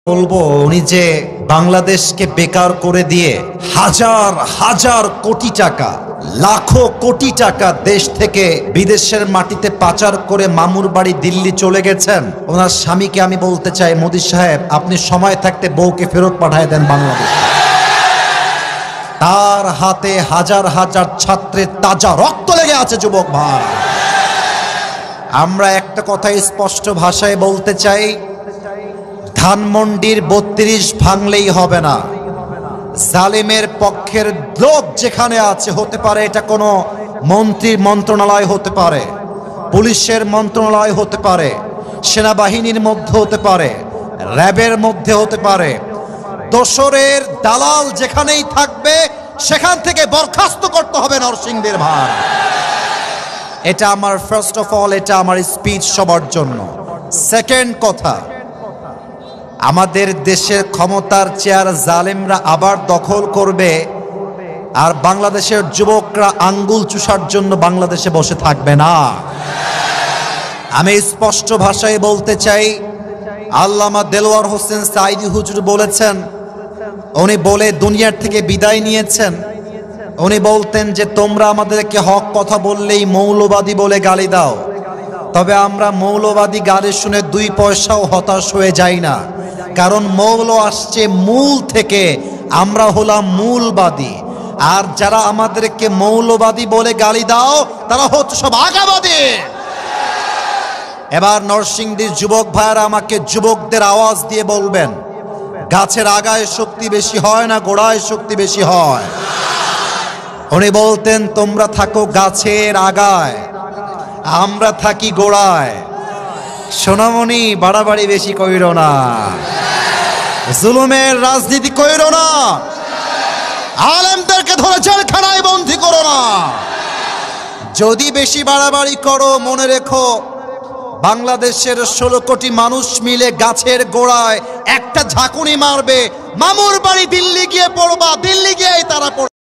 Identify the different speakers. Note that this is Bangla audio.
Speaker 1: বলবো উনি যে বাংলাদেশকে বেকার করে দিয়ে হাজার হাজার কোটি টাকা লাখো কোটি টাকা দেশ থেকে বিদেশের মাটিতে পাচার করে মামুর বাড়ি দিল্লি চলে গেছেন। ওনার স্বামীকে আমি বলতে চাই, মোদি সাহেব আপনি সময় থাকতে বউকে ফেরত পাঠায় দেন বাংলাদেশ। তার হাতে হাজার হাজার ছাত্রের তাজা রক্ত লেগে আছে যুবক ভাই। আমরা একটা কথা স্পষ্ট ভাষায় বলতে চাই, ধানমন্ডির ৩২ ভাঙলেই হবে না। জালিমের পক্ষের লোক যেখানে আছে, হতে পারে এটা কোনো মন্ত্রীর মন্ত্রণালয় হতে পারে, পুলিশের মন্ত্রণালয় হতে পারে, সেনাবাহিনীর মধ্যে হতে পারে, র্যাবের মধ্যে হতে পারে, দোসরের দালাল যেখানেই থাকবে সেখান থেকে বরখাস্ত করতে হবে নরসিংদীর ভাই। এটা আমার ফার্স্ট অফ অল, এটা আমার স্পিচ সবার জন্য। সেকেন্ড কথা, আমাদের দেশের ক্ষমতার চেয়ার জালেমরা আবার দখল করবে, আর বাংলাদেশের যুবকরা আঙ্গুল চুষার জন্য বাংলাদেশে বসে থাকবে না। আমি স্পষ্ট ভাষায় বলতে চাই, আল্লামা দেলোয়ার হোসেন সাঈদী হুজুর বলেছেন, উনি বলে দুনিয়ার থেকে বিদায় নিয়েছেন। উনি বলতেন যে তোমরা আমাদেরকে হক কথা বললেই মৌলবাদী বলে গালি দাও, তবে আমরা মৌলবাদী গালি শুনে 2 পয়সাও হতাশ হয়ে যাই না, কারণ মৌল আসছে মূল থেকে, আমরা হলাম মূলবাদী। আর যারা আমাদেরকে মৌলবাদী বলে গালি দাও তারা হচ্ছে সব আগাবাদী। এবার নরসিংদীর যুবক ভাইরা আমাকে যুবকদের আওয়াজ দিয়ে বলবেন, গাছের আগায় শক্তি বেশি হয় না গোড়ায় শক্তি বেশি হয়? উনি বলতেন তোমরা থাকো গাছের আগায়, আমরা থাকি গোড়ায়। সোনামণি বাড়াবাড়ি বেশি কইরো না, জুলুমের রাজনীতি কইরো না, আলেমদেরকে ধরে জেলখানায় বন্দী করো না। যদি বেশি বাড়াবাড়ি করো, মনে রেখো বাংলাদেশের 16 কোটি মানুষ মিলে গাছের গোড়ায় একটা ঝাঁকুনি মারবে, মামুর বাড়ি দিল্লি গিয়ে পড়বা, দিল্লি গিয়েই তারা